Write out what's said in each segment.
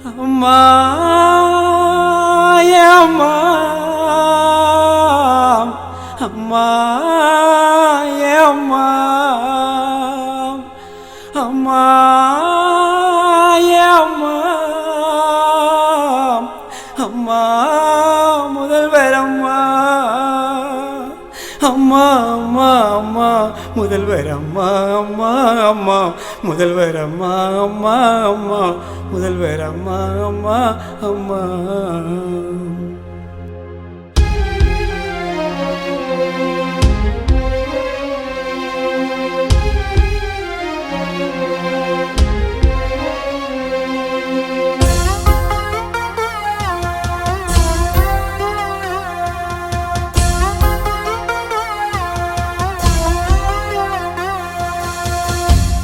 அம்மா அம்மா அம்மா அம்மா அம்மா அம்மா அம்மா முதல்வர் அம்மா அம்மா அம்மா அம்மா முதல்வர் அம்மா அம்மா அம்மா முதல்வர் அம்மா அம்மா அம்மா முதல்வர் அம்மா அம்மா அம்மா.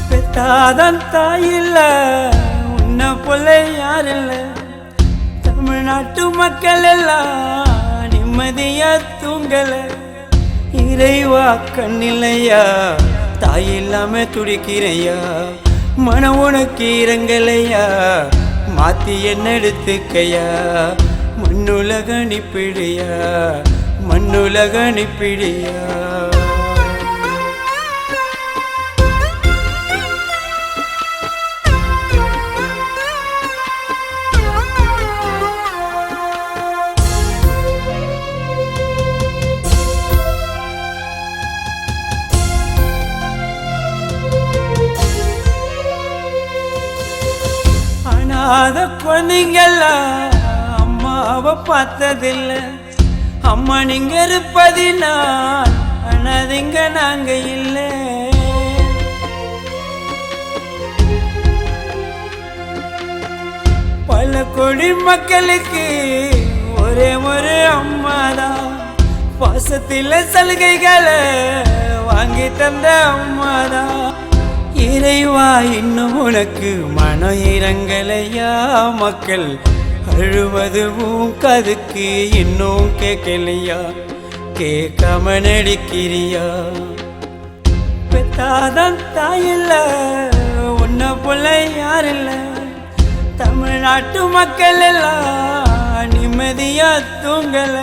பெத்தாதன் தாயில்ல உன்னை போல யாரில்ல, தமிழ்நாட்டு மக்கள் எல்லாம் நிம்மதியா தூங்கல. இறைவா கண்ணில்லையா, தாய் இல்லாம துடிக்கிறையா, மனம் உனக்கு இறங்கலையா, மாத்தி என்ன எடுத்துக்கையா, மண்ணுலக அனுப்பிடியா, மண்ணுலக அனுப்பிடியா. அத குழந்தைங்கெல்லாம் அம்மாவை பார்த்ததில்லை, அம்மா நீங்க இருப்பதினால் அனாதைங்க நாங்க இல்லை. பல கோடி மக்களுக்கு ஒரே ஒரு அம்மாதான், பாசத்தில சலுகைகளை வாங்கி தந்த அம்மாதான். இறைவா இன்னும் உனக்கு மனம் இறங்கலையா, மக்கள் அழுவதுவும் கதுக்கு இன்னும் கேட்கலையா, கேட்காம நடிக்கிறியா. பெத்தாதான் தாயில்ல உன்னை போல யாரில்ல, தமிழ்நாட்டு மக்கள் எல்லாம் நிம்மதியா தூங்கல.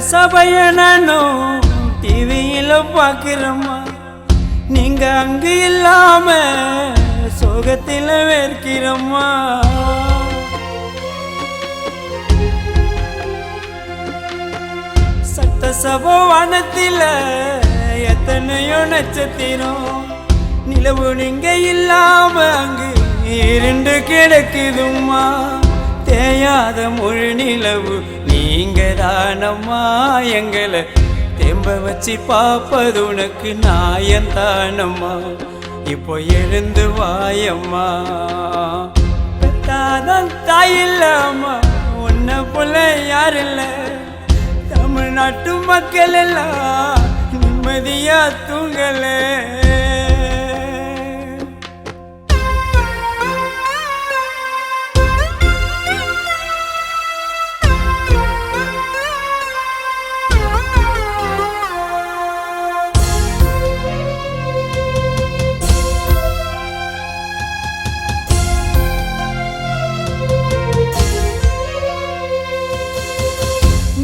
சபைய நானும் டிவியில பாக்கிறம்மா, நீங்க அங்கு இல்லாம சோகத்தில வேர்க்கிறம்மா. சட்டசபை வானத்தில எத்தனையோ நட்சத்திரம், நிலவு நீங்க இல்லாம அங்கு இருண்டு கிடக்குதும்மா. தேயாத முழு நிலவு நீங்க தானம்மா, எங்களை தெம்ப வச்சு பாப்பது உனக்கு நாயந்தானம்மா. இப்போ எழுந்து வாயம்மா, பெத்தாதான் தாயில்ல அம்மா உன்னை போல யாரில்ல, தமிழ்நாட்டு மக்கள் எல்லாம் நிம்மதியா தூங்கல.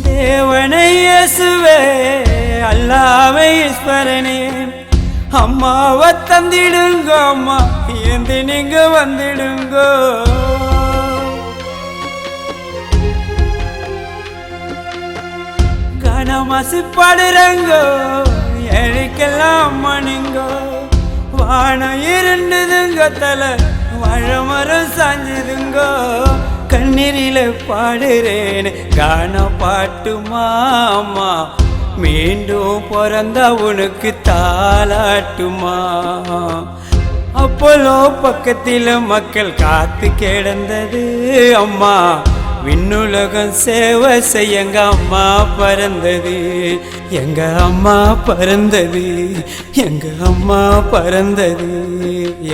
தேவனை இயேசுவே அல்லாஹ்வே ஈஸ்வரனே, அம்மாவை தந்திடுங்க அம்மா, ஏந்தி நீங்க வந்துடுங்க. கனமாசி பாடுறங்கோ எனக்கெல்லாம் அம்மா நீங்க, வானம் இருண்டுதுங்க தலை வாழை மரம் சாஞ்சுதுங்கோ. கண்ணீரில பாடுறேன் கான பாட்டுமா அம்மா, மீண்டும் பிறந்தா உனக்கு தாலாட்டுமா. அப்போலோ பக்கத்தில் மக்கள் காத்து கிடந்தது அம்மா, விண்ணுலகம் சேவை செய்ய எங்க அம்மா பறந்தது, எங்க அம்மா பறந்தது, எங்க அம்மா பறந்தது,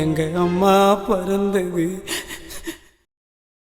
எங்க அம்மா பறந்தது.